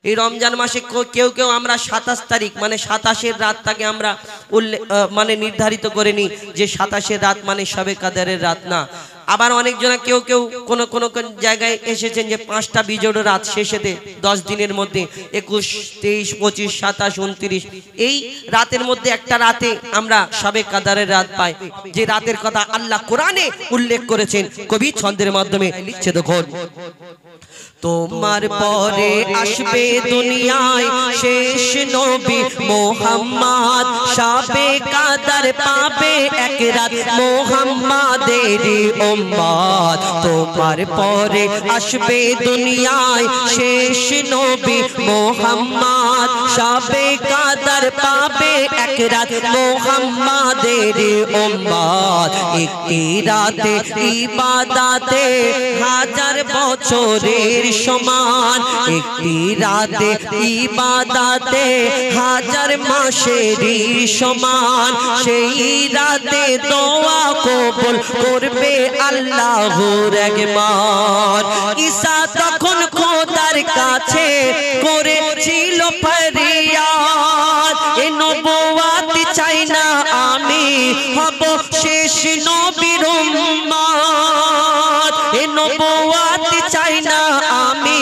এই রমজান মাসে কেউ কেউ আমরা 27 তারিখ মানে 27-এর রাতটাকে আমরা মানে নির্ধারিত করে নিই যে 27-এর রাত মানে শবে কাদরের রাত না। আবার অনেকজনা কেউ কোন জায়গায় এসেছেন যে 5টা বিজোড় রাত শেষেতে 10 দিনের মধ্যে 21, 23, 25, 27, 29 এই রাতের মধ্যে একটা রাতে আমরা শবে কাদরের রাত পাই, যে রাতের কথা আল্লাহ কোরআনে উল্লেখ করেছেন। কবি ছন্দের মাধ্যমে লিখছে দেখুন, তোমার পরে আসবে দুনিয়ায় শেষ নবী মুহাম্মদ, শবে কাদর পাবে এক রাত মুহাম্মাদেরই উম্মত। তোমার পরে আসবে দুনিয়ায় শেষ নবী মুহাম্মদ, শবে কাদর পাবে এক রাত মুহাম্মাদেরই উম্মত। একটি রাতে ইবাদতে 1000 বছরের সমান, একটি রাতে ইবাদতে 1000 মাসেরই সমান। সেই রাতে দোয়া কবুল করবে আল্লাহর একবার। ঈসা তখন খোদার কাছে করেছিল ফরিয়াদ, এ নবুয়ত চাই না আমি হব শেষ নবীর উম্মত, এ নবুয়ত চাই না আমি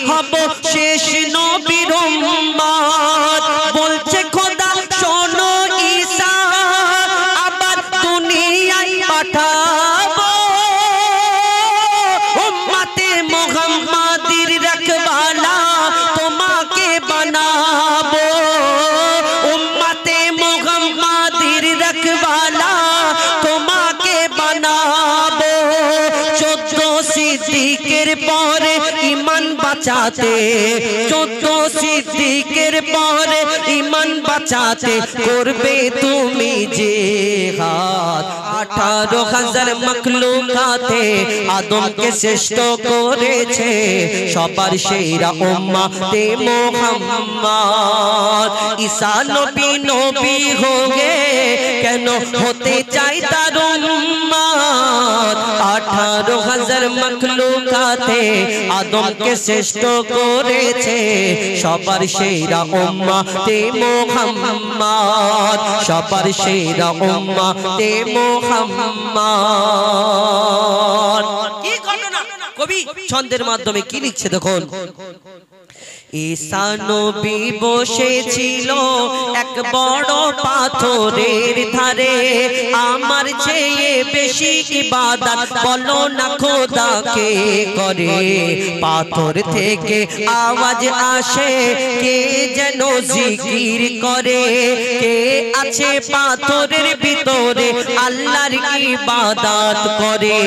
হব শেষ নবীর উম্মত। বলছে খোদা শোনো ঈসা আবার দুনিয়ায় পাঠাবো, উম্মতে মুহাম্মাদির রখবালা তোমাকে বানাবো, উম্মতে মুহাম্মাদির রখবালা তোমাকে বানাবো। 14 সিদ্দিকের পরে ঈমান বাঁচাতে, 14 সিদ্দিকের পরে ঈমান বাঁচাতে করবে তুমি জিহাদ। 18,000 মখলুকাতে আদমকে শ্রেষ্ঠ করেছে, সবার সেরা উম্মতে মুহাম্মদ। ঈসা নবী নবী হোগে কেন হতে চাই তার উম্মত। 18,000 মখলুকাতে আদমকে শ্রেষ্ঠ করেছে, সবার সেরা উম্মতে মুহাম্মদ, সবার সেরা উম্মতে মুহাম্মদ। কি ঘটনা কবি ছন্দের মাধ্যমে কি লিখছে দেখুন, ঈসা নবী বসেছিল এক বড় পাথরের ধারে, আমার চেয়ে বেশি ইবাদত বলো না খোদাকে করে। পাথর থেকে আওয়াজ আসে কে যেন জিকির করে, কে আছে পাথরের ভিতরে আল্লাহর ইবাদত করে,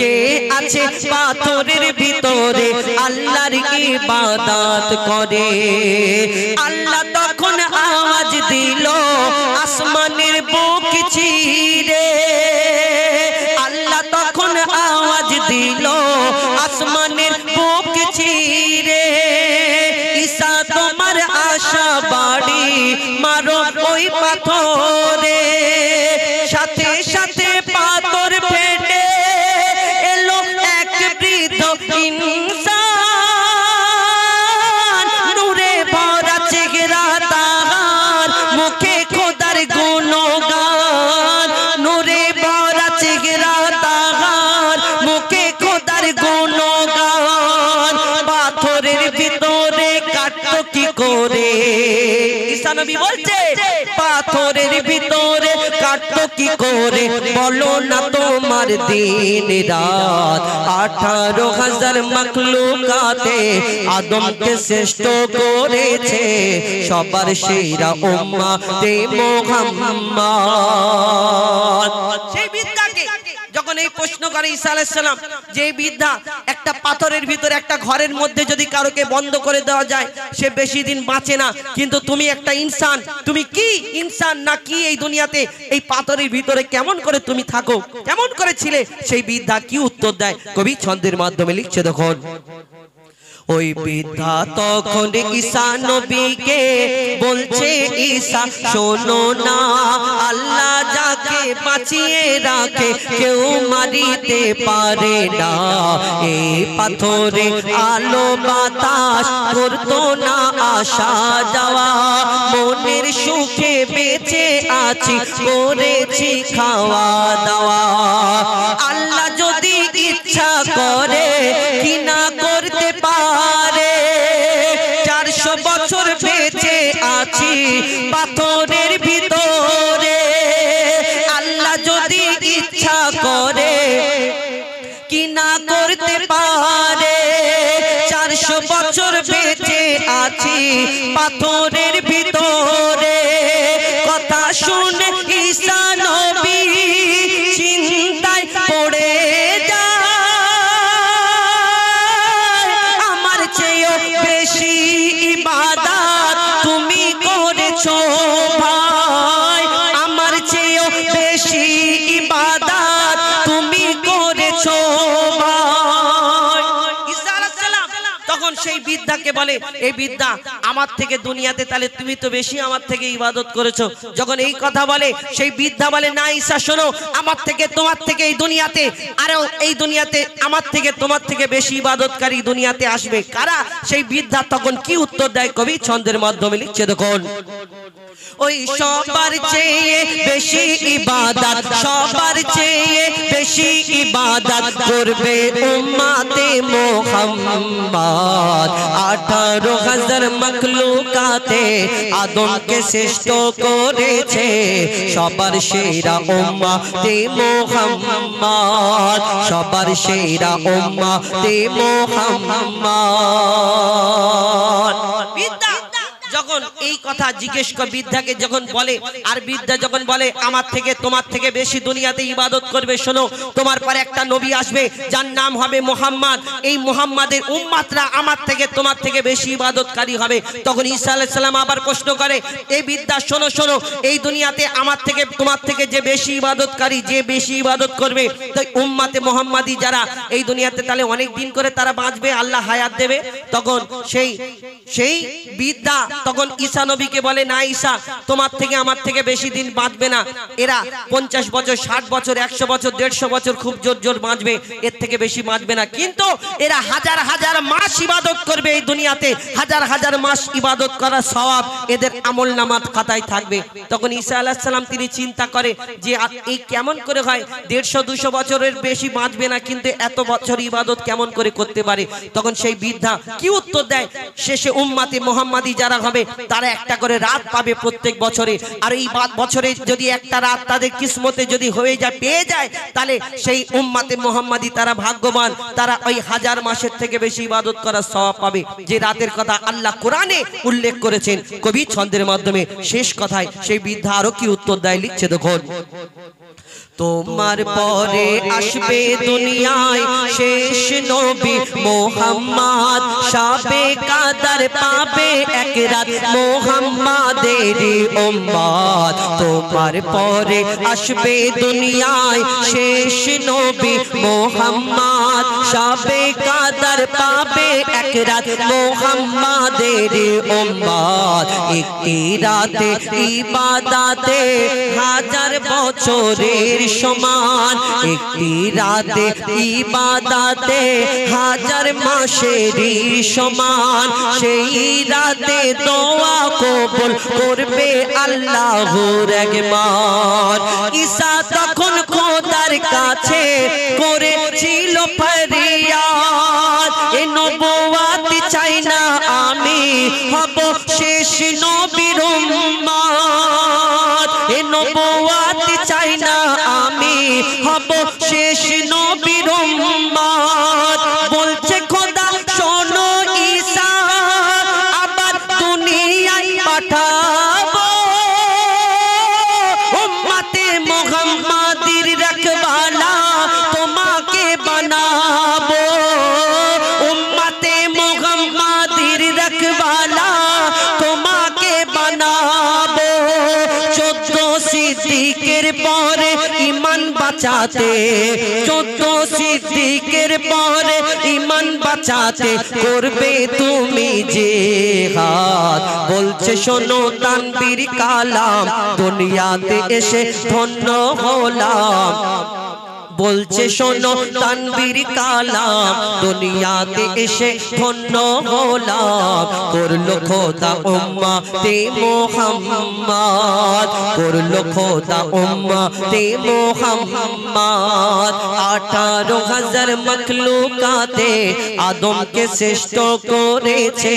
কে আছে পাথরের ভিতরে আল্লাহর ইবাদত করে। আল্লাহ তখন আওয়াজ দিল আসমানের বুক চিরে, আল্লাহ তখন আওয়াজ দিল আসমানের বুক চিরে। ঈসা তোমার আশা বাড়ি মারো ওই পাথরে, সাথে সাথে পাথর ফেটে এলো এক বৃদ্ধ ইনসান, মুখে খোদার গুণগান, নূরে ভরা চেহারা তাহার, মুখে খোদার গুণগান। পাথরের ভিতরে কাটতো কি করে, ঈসা নবী বলছে পাথরের ভিতরে কাটতো কি করে বলো না তোমার দিন রাত। 18,000 মখলুকাতে আদমকে শ্রেষ্ঠ করেছে, সবার সেরা উম্মতে মুহাম্মদ। সেই বিদ্যাকে যখন এই প্রশ্ন করে ঈসা আলাইহিস সালাম যে বিদ্যা একটা পাথরের ভিতরে একটা ঘরের মধ্যে যদি কারোকে বন্ধ করে দেওয়া যায় সে বেশি দিন বাঁচে না, কিন্তু তুমি একটা ইনসান, তুমি কি ইনসান না কি এই দুনিয়াতে এই পাথরের ভিতরে কেমন করে তুমি থাকো, কেমন করে ছিলে? সেই বিদ্যা কি উত্তর দেয় কবি ছন্দের মাধ্যমে লিখছে দেখুন, ওই বৃদ্ধা তখন ঈসা নবীকে বলছে, ঈসা শোনো না, আল্লাহ যাকে বাঁচিয়ে রাখে কেউ মারিতে পারে না। এই পাথরে আলো বাতাস করতো না আসা যাওয়া, মনের সুখে বেঁচে আছি, করেছি খাওয়া দাওয়া। আল্লাহ যদি ইচ্ছা করে কি না করতে পারে, 400 বছর বেঁচে আছি পাথরের ভিতরে। আল্লাহ যদি ইচ্ছা করে কি না করতে পারে, 400 বছর বেঁচে আছি পাথরের ভিতরে। কথা শুনে ঈসা নবী চিন্তায় পড়ে বেশি ইবাদত তুমি করেছো ভাই, আমার চেয়েও বেশি ইবাদত তুমি করেছো ভাই। ঈসা আলাইহিস সালাম তখন সেই বৃদ্ধাকে বলে, এই বৃদ্ধা আমার থেকে দুনিয়াতে তাহলে তুমি তো বেশি আমার থেকে ইবাদত করেছো। যখন এই কথা বলে সেই বৃদ্ধা বলে, না ঈসা শোনো, আমার থেকে তোমার থেকে এই দুনিয়াতে, আরো এই দুনিয়াতে আমার থেকে তোমার থেকে বেশি ইবাদতকারী দুনিয়াতে আসবে কারা? সেই বৃদ্ধা তখন কি উত্তর দেয় কবি ছন্দের মাধ্যমে লিখছে, দেখুন। ওই সবার চেয়ে বেশি ইবাদত, সবার চেয়ে বেশি ইবাদত করবে উম্মতে মুহাম্মদ। 18,000 মখলুকাতে আদমকে শ্রেষ্ঠ করেছে, সবার সেরা উম্মতে মুহাম্মদ, সবার সেরা উম্মতে মুহাম্মদ। যখন এই কথা জিজ্ঞেস করে বৃদ্ধাকে যখন বলে, আর বৃদ্ধা যখন বলে আমার থেকে তোমার থেকে বেশি দুনিয়াতে ইবাদত করবে, শোনো তোমার পরে একটা নবী আসবে যার নাম হবে মুহাম্মদ, এই মুহাম্মাদের উম্মতরা আমার থেকে তোমার থেকে বেশি ইবাদতকারী হবে। তখন ঈসা আলাইহিস সালাম আবার প্রশ্ন করে, এই বৃদ্ধা শোনো শোনো, এই দুনিয়াতে আমার থেকে তোমার থেকে যে বেশি ইবাদতকারী, যে বেশি ইবাদত করবে, তো উম্মতে মুহাম্মাদি যারা এই দুনিয়াতে তাহলে অনেক দিন করে তারা বাঁচবে, আল্লাহ হায়াত দেবে। তখন সেই বৃদ্ধা তখন ঈসা নবীকে বলে, না ঈসা তোমার থেকে আমার থেকে বেশি দিন বাঁচবে না, এরা 50 বছর 60 বছর 100 বছর 150 বছর খুব জোর জোর বাঁচবে, এর থেকে বেশি বাঁচবে না। কিন্তু এরা হাজার হাজার মাস ইবাদত করবে এই দুনিয়াতে, হাজার হাজার মাস ইবাদত করার সওয়াব এদের আমলনামাত খাতায় থাকবে। তখন ঈসা আলাইহিস সালাম তিনি চিন্তা করে যে এই কেমন করে হয়, 150-200 বছরের বেশি বাঁচবে না কিন্তু এত বছর ইবাদত কেমন করে করতে পারে। তখন সেই বৃদ্ধা কি উত্তর দেয়, শেষে উম্মতে মুহাম্মাদি যারা হবে তারা একটা করে রাত পাবে প্রত্যেক বছরে, আর এই বছরে যদি একটা রাত তাদের কিসমতে যদি হয়ে যায়, পেয়ে যায়, তাহলে সেই উম্মতে মুহাম্মাদি তারা ভাগ্যবান, তারা ওই হাজার মাসের থেকে বেশি ইবাদত করার সওয়াব পাবে, যে রাতের কথা আল্লাহ কোরআনে উল্লেখ করেছেন। কবি ছন্দের মাধ্যমে শেষ কথায় সেই বৃদ্ধা আরো কি উত্তর দেয় লিখছে, দেখুন। তোমার পরে আসবে দুনিয়ায় শেষ নবী মুহাম্মদ, শাবে কাদর পাবে এক রাত মুহাম্মাদেরই উম্মত। তোমার পরে আসবে দুনিয়ায় শেষ নবী মুহাম্মদ, শাবে কাদর পাবে এক রাত মুহাম্মাদেরই উম্মত। একটি রাতে ইবাদতে হাজার বছরের সমান, একটি রাতে ইবাদতে হাজার মাসেরই সমান। সেই রাতে দোয়া কবুল করবে আল্লাহর একবার। ঈসা তখন খোদার কাছে করেছিল ফরিয়াদ, এ নবুয়ত চাই না আমি হব শেষ নবীর উম্মত, এ নবুয়ত চাই না আমি হব শেষ নবীর উম্মত। বলছে খোদা শোনো ঈসা আবার দুনিয়ায় পাঠাবো, উম্মতে মুহাম্মাদির রখবালা তোমাকে বানাবো, উম্মতে মুহাম্মাদির রখবালা তোমাকে বানাবো। 14 সিদ্দিকের পরে বাঁচাতে, 14 সিদ্দিকের পরে ঈমান বাঁচাতে করবে তুমি জিহাদ। বলছে শোনো তানবীর কালাম, দুনিয়াতে এসে ধন্য হলাম। বলছে শোনো তানবীর কালাম, দুনিয়াতে এসে ধন্য হলাম। করলো খোদা উম্মতে মুহাম্মদ, করলো খোদা উম্মতে মুহাম্মদ। 18,000 মখলুকাতে আদমকে শ্রেষ্ঠ করেছে,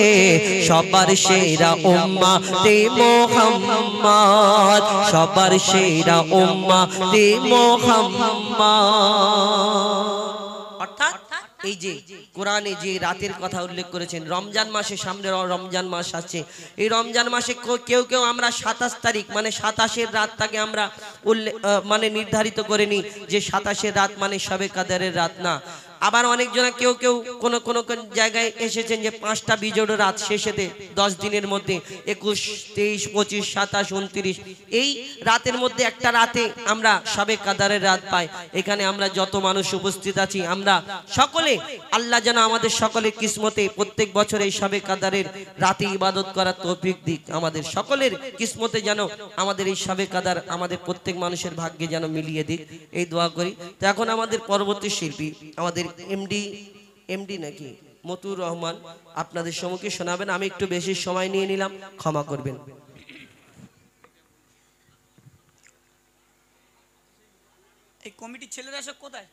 সবার সেরা উম্মতে মুহাম্মদ, সবার সেরা উম্মতে মুহাম্মদ। অর্থাৎ এই যে কোরআনে যে রাতের কথা উল্লেখ করেছেন, রমজান মাসে, সামনে রমজান মাস আছে, এই রমজান মাসে কেউ কেউ আমরা 27 তারিখ মানে 27-এর রাতটাকে আমরা মানে নির্ধারিত করে নিই যে 27-এর রাত মানে শবে কাদরের রাত না। আবার অনেকজন কেউ কোন জায়গায় এসেছেন যে 5টা বিজোড় রাত শেষেতে 10 দিনের মধ্যে 21, 23, 25, 27, 29 এই রাতের মধ্যে একটা রাতে আমরা শবে কাদরের রাত পাই। এখানে আমরা যত মানুষ উপস্থিত আছি, আমরা সকলে আল্লাহ যেন আমাদের সকলের কিসমতে প্রত্যেক বছর এই শবে কাদরের রাতে ইবাদত করার তৌফিক দিক। আমাদের সকলের কিসমতে যেন আমাদের এই শবে কাদর আমাদের প্রত্যেক মানুষের ভাগ্যে যেন মিলিয়ে দিক, এই দোয়া করি। তো এখন আমাদের পরবর্তী শিল্পী আমাদের এমডি নাকি মতুর রহমান আপনাদের সম্মুখে শোনাবেন। আমি একটু বেশি সময় নিয়ে নিলাম, ক্ষমা করবেন। এই কমিটির ছেলেরা সব কোথায়?